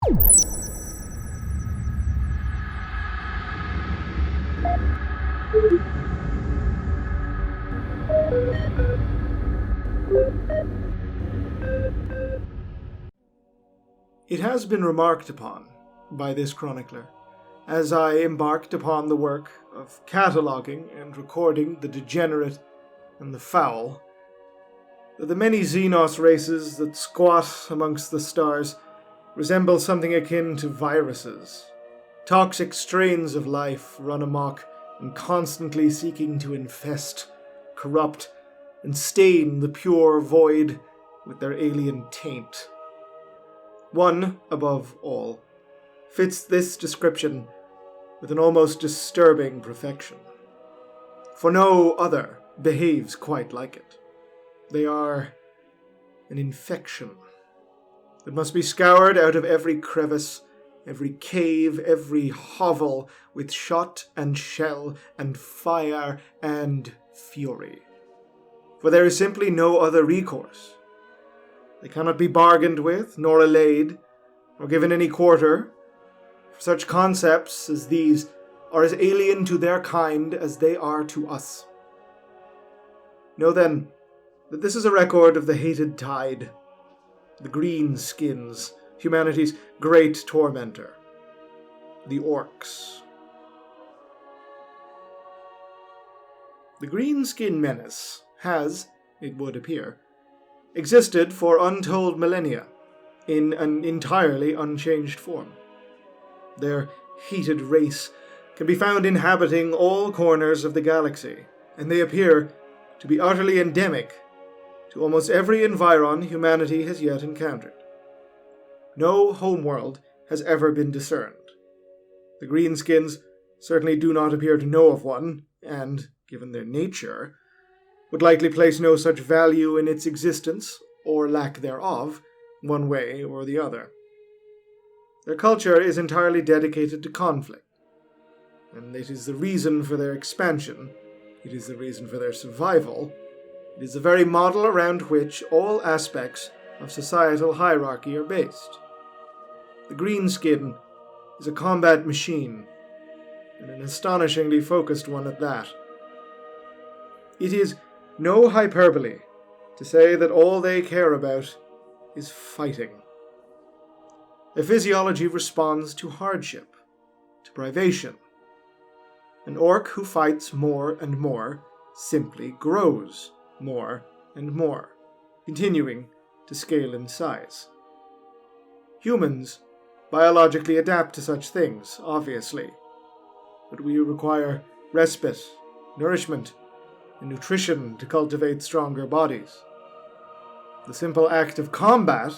It has been remarked upon by this chronicler, as I embarked upon the work of cataloguing and recording the degenerate and the foul, that the many Xenos races that squat amongst the stars resemble something akin to viruses, toxic strains of life run amok and constantly seeking to infest, corrupt, and stain the pure void with their alien taint. One, above all, fits this description with an almost disturbing perfection, for no other behaves quite like it. They are an infection that must be scoured out of every crevice, every cave, every hovel with shot and shell and fire and fury. For there is simply no other recourse. They cannot be bargained with, nor allayed, nor given any quarter, for such concepts as these are as alien to their kind as they are to us. Know then that this is a record of the hated tide, the green skins, humanity's great tormentor, the Orks. The green skin menace has, it would appear, existed for untold millennia in an entirely unchanged form. Their hated race can be found inhabiting all corners of the galaxy, and they appear to be utterly endemic to almost every environ humanity has yet encountered. No homeworld has ever been discerned. The greenskins certainly do not appear to know of one, and, given their nature, would likely place no such value in its existence, or lack thereof, one way or the other. Their culture is entirely dedicated to conflict, and it is the reason for their expansion, it is the reason for their survival, it is the very model around which all aspects of societal hierarchy are based. The greenskin is a combat machine, and an astonishingly focused one at that. It is no hyperbole to say that all they care about is fighting. Their physiology responds to hardship, to privation. An orc who fights more and more simply grows more and more, continuing to scale in size. Humans biologically adapt to such things, obviously, but we require respite, nourishment, and nutrition to cultivate stronger bodies. The simple act of combat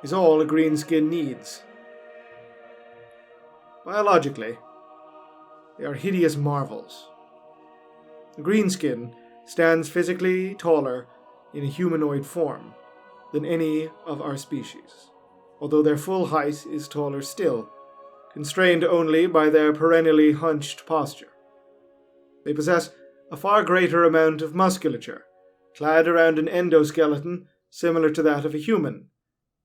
is all a greenskin needs. Biologically, they are hideous marvels. The greenskin stands physically taller in a humanoid form than any of our species, although their full height is taller still, constrained only by their perennially hunched posture. They possess a far greater amount of musculature, clad around an endoskeleton similar to that of a human,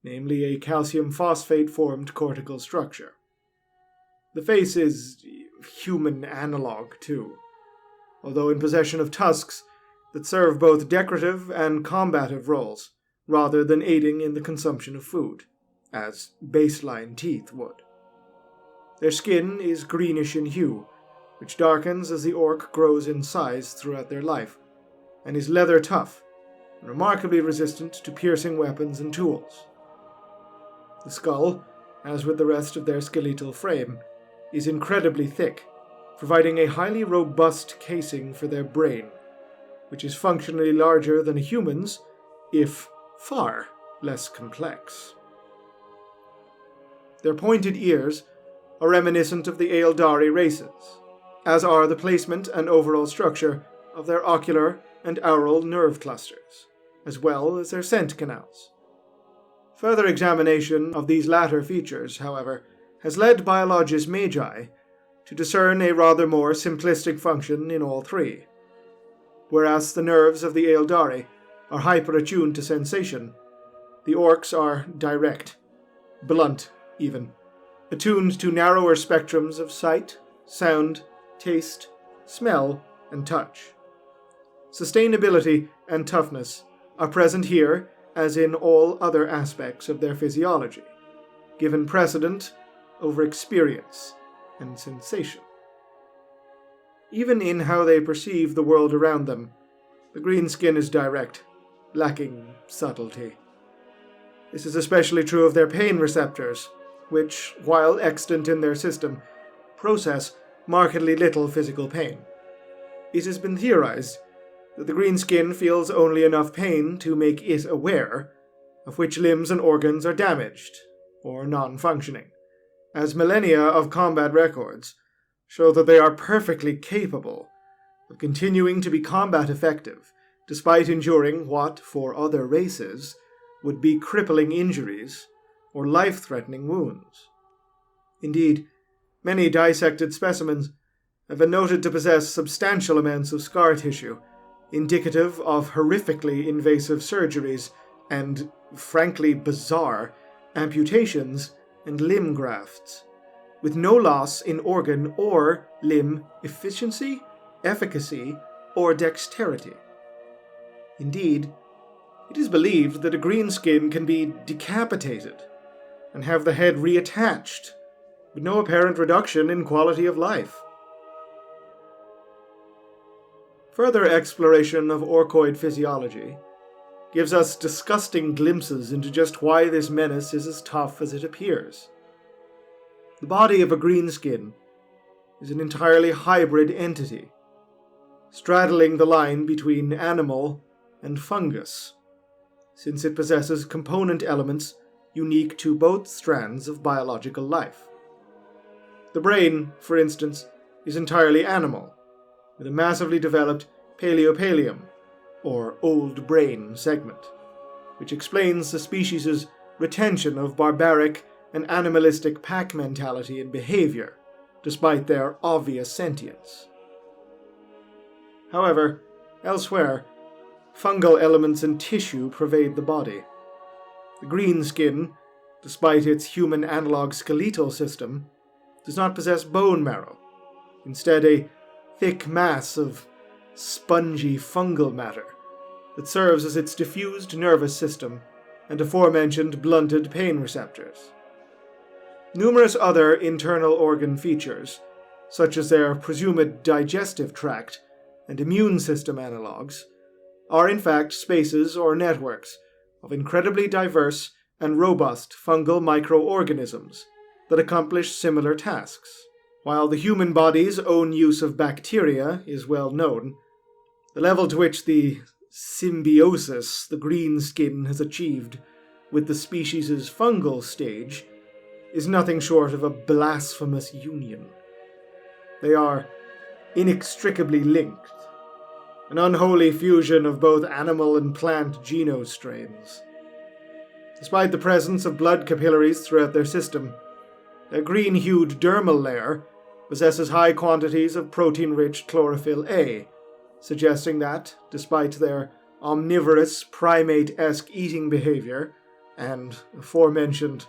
namely a calcium phosphate-formed cortical structure. The face is human analog, too, although in possession of tusks that serve both decorative and combative roles, rather than aiding in the consumption of food, as baseline teeth would. Their skin is greenish in hue, which darkens as the orc grows in size throughout their life, and is leather tough, and remarkably resistant to piercing weapons and tools. The skull, as with the rest of their skeletal frame, is incredibly thick, providing a highly robust casing for their brain, which is functionally larger than a human's, if far less complex. Their pointed ears are reminiscent of the Eldari races, as are the placement and overall structure of their ocular and aural nerve clusters, as well as their scent canals. Further examination of these latter features, however, has led biologists magi to discern a rather more simplistic function in all three. Whereas the nerves of the Eldari are hyper-attuned to sensation, the orcs are direct, blunt, even, attuned to narrower spectrums of sight, sound, taste, smell, and touch. Sustainability and toughness are present here as in all other aspects of their physiology, given precedent over experience and sensation. Even in how they perceive the world around them, the green skin is direct, lacking subtlety. This is especially true of their pain receptors, which, while extant in their system, process markedly little physical pain. It has been theorized that the green skin feels only enough pain to make it aware of which limbs and organs are damaged or non-functioning, as millennia of combat records show that they are perfectly capable of continuing to be combat effective despite enduring what, for other races, would be crippling injuries or life-threatening wounds. Indeed, many dissected specimens have been noted to possess substantial amounts of scar tissue, indicative of horrifically invasive surgeries and, frankly bizarre, amputations and limb grafts, with no loss in organ or limb efficiency, efficacy, or dexterity. Indeed, it is believed that a green skin can be decapitated and have the head reattached, with no apparent reduction in quality of life. Further exploration of orkoid physiology gives us disgusting glimpses into just why this menace is as tough as it appears. The body of a greenskin is an entirely hybrid entity, straddling the line between animal and fungus, since it possesses component elements unique to both strands of biological life. The brain, for instance, is entirely animal, with a massively developed paleopallium, or old brain segment, which explains the species' retention of barbaric and animalistic pack mentality and behavior, despite their obvious sentience. However, elsewhere, fungal elements and tissue pervade the body. The green skin, despite its human analog skeletal system, does not possess bone marrow, instead a thick mass of spongy fungal matter that serves as its diffused nervous system and aforementioned blunted pain receptors. Numerous other internal organ features, such as their presumed digestive tract and immune system analogs, are in fact spaces or networks of incredibly diverse and robust fungal microorganisms that accomplish similar tasks. While the human body's own use of bacteria is well known, the level to which the symbiosis the green skin has achieved with the species' fungal stage is nothing short of a blasphemous union. They are inextricably linked, an unholy fusion of both animal and plant genostrains. Despite the presence of blood capillaries throughout their system, their green-hued dermal layer possesses high quantities of protein-rich chlorophyll A, suggesting that, despite their omnivorous, primate-esque eating behavior and aforementioned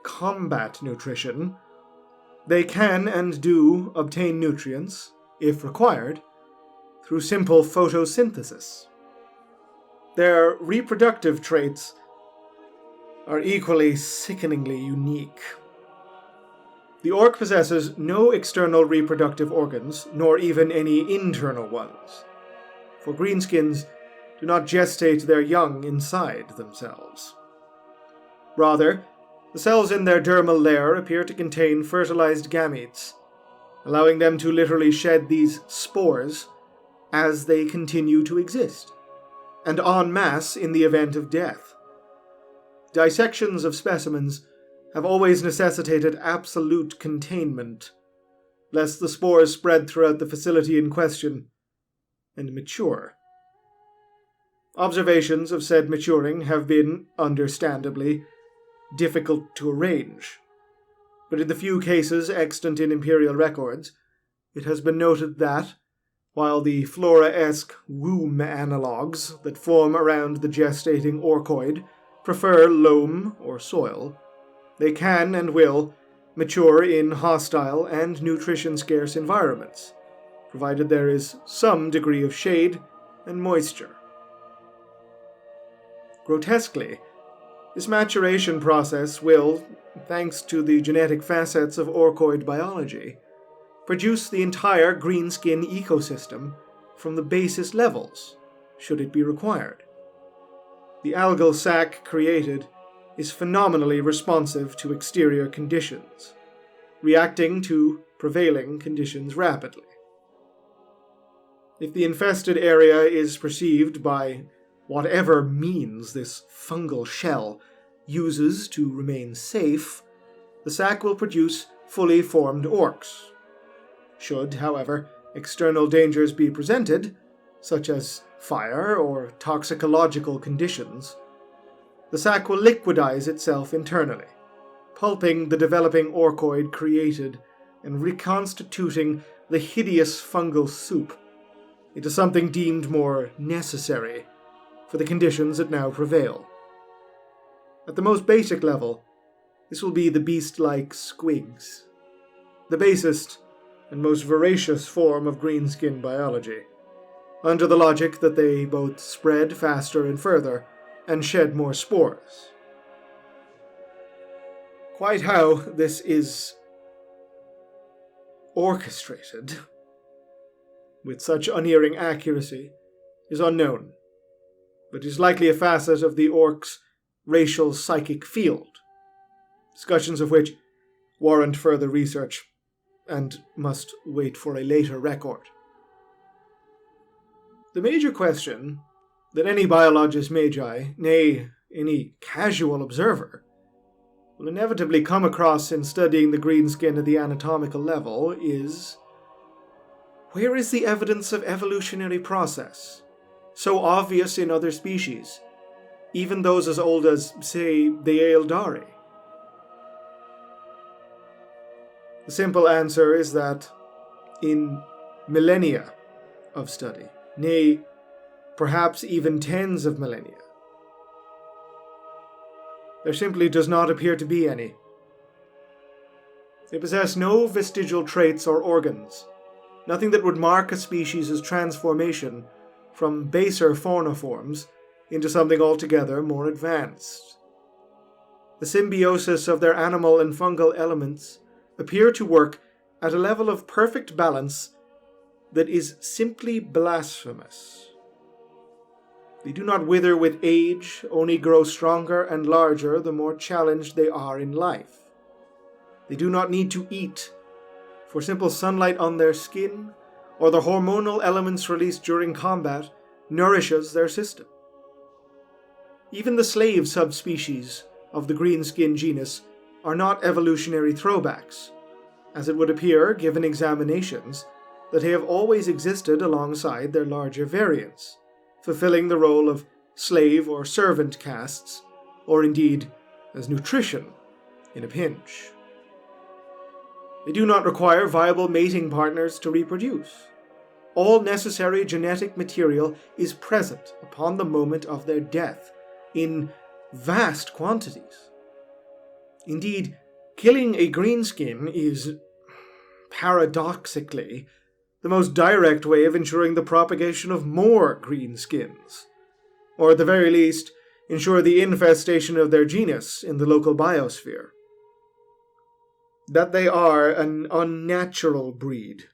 combat nutrition, they can and do obtain nutrients, if required, through simple photosynthesis. Their reproductive traits are equally sickeningly unique. The orc possesses no external reproductive organs, nor even any internal ones, for greenskins do not gestate their young inside themselves. Rather, the cells in their dermal layer appear to contain fertilized gametes, allowing them to literally shed these spores as they continue to exist, and en masse in the event of death. Dissections of specimens have always necessitated absolute containment, lest the spores spread throughout the facility in question and mature. Observations of said maturing have been, understandably, difficult to arrange, but in the few cases extant in Imperial records, it has been noted that, while the flora-esque womb analogues that form around the gestating orkoid prefer loam or soil, They can and will mature in hostile and nutrition-scarce environments, provided there is some degree of shade and moisture. Grotesquely, this maturation process will, thanks to the genetic facets of orkoid biology, produce the entire greenskin ecosystem from the basest levels, should it be required. The algal sac created is phenomenally responsive to exterior conditions, reacting to prevailing conditions rapidly. If the infested area is perceived by whatever means this fungal shell uses to remain safe, the sac will produce fully formed orks. Should, however, external dangers be presented, such as fire or toxicological conditions, the sac will liquidize itself internally, pulping the developing orkoid created and reconstituting the hideous fungal soup into something deemed more necessary for the conditions that now prevail. At the most basic level, this will be the beast-like squigs, the basest and most voracious form of greenskin biology, under the logic that they both spread faster and further and shed more spores. Quite how this is orchestrated with such unerring accuracy is unknown, but is likely a facet of the orc's racial psychic field, discussions of which warrant further research and must wait for a later record. The major question that any biologist magi, nay, any casual observer, will inevitably come across in studying the greenskin at the anatomical level is, where is the evidence of evolutionary process, so obvious in other species, even those as old as, say, the Aeldari? The simple answer is that in millennia of study, nay, perhaps even tens of millennia, there simply does not appear to be any. They possess no vestigial traits or organs, nothing that would mark a species' transformation from baser fauniforms into something altogether more advanced. The symbiosis of their animal and fungal elements appear to work at a level of perfect balance that is simply blasphemous. They do not wither with age, only grow stronger and larger the more challenged they are in life. They do not need to eat, for simple sunlight on their skin or the hormonal elements released during combat nourishes their system. Even the slave subspecies of the greenskin genus are not evolutionary throwbacks, as it would appear, given examinations, that they have always existed alongside their larger variants, fulfilling the role of slave or servant castes, or indeed as nutrition in a pinch. They do not require viable mating partners to reproduce. All necessary genetic material is present upon the moment of their death in vast quantities. Indeed, killing a greenskin is, paradoxically, the most direct way of ensuring the propagation of more greenskins, or at the very least, ensure the infestation of their genus in the local biosphere. That they are an unnatural breed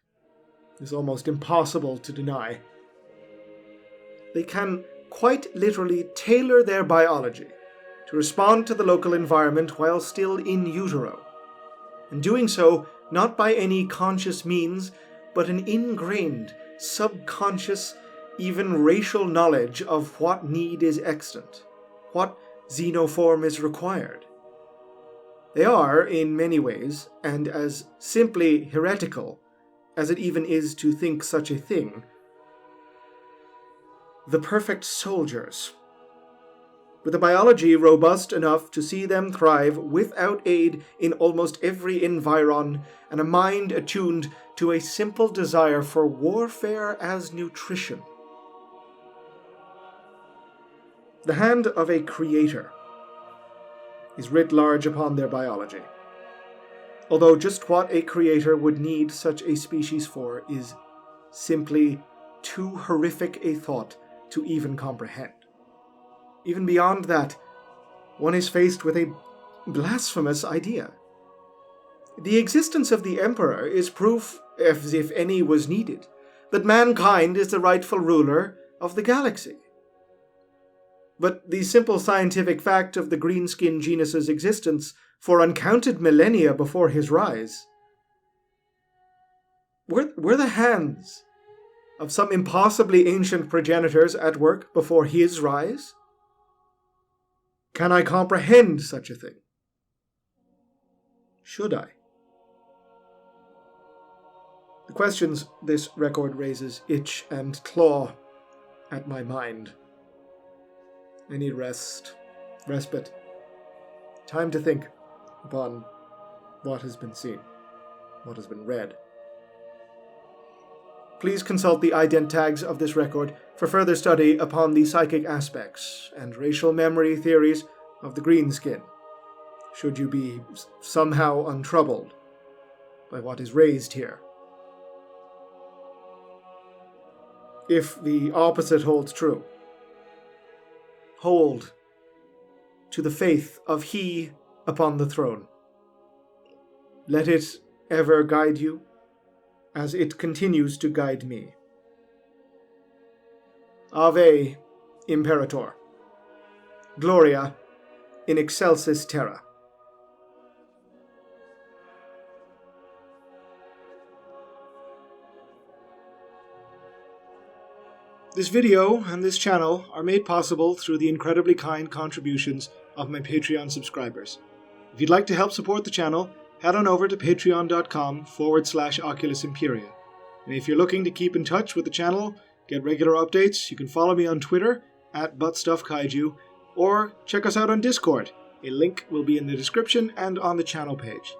is almost impossible to deny. They can quite literally tailor their biology to respond to the local environment while still in utero, and doing so not by any conscious means, but an ingrained, subconscious, even racial knowledge of what need is extant, what xenoform is required. They are, in many ways, and as simply heretical as it even is to think such a thing, the perfect soldiers, with a biology robust enough to see them thrive without aid in almost every environ, and a mind attuned to a simple desire for warfare as nutrition. The hand of a creator is writ large upon their biology. Although just what a creator would need such a species for is simply too horrific a thought to even comprehend. Even beyond that, one is faced with a blasphemous idea. The existence of the Emperor is proof, as if any was needed, that mankind is the rightful ruler of the galaxy. But the simple scientific fact of the greenskin genus's existence for uncounted millennia before his rise were the hands of some impossibly ancient progenitors at work before his rise? Can I comprehend such a thing? Should I? The questions this record raises itch and claw at my mind. I need rest, respite, time to think upon what has been seen, what has been read. Please consult the ident tags of this record for further study upon the psychic aspects and racial memory theories of the greenskin, should you be somehow untroubled by what is raised here. If the opposite holds true, hold to the faith of He upon the throne. Let it ever guide you as it continues to guide me. Ave Imperator. Gloria in excelsis terra. This video and this channel are made possible through the incredibly kind contributions of my Patreon subscribers. If you'd like to help support the channel, head on over to patreon.com/Oculus Imperia. And if you're looking to keep in touch with the channel, get regular updates, you can follow me on Twitter @ButtStuffKaiju, or check us out on Discord. A link will be in the description and on the channel page.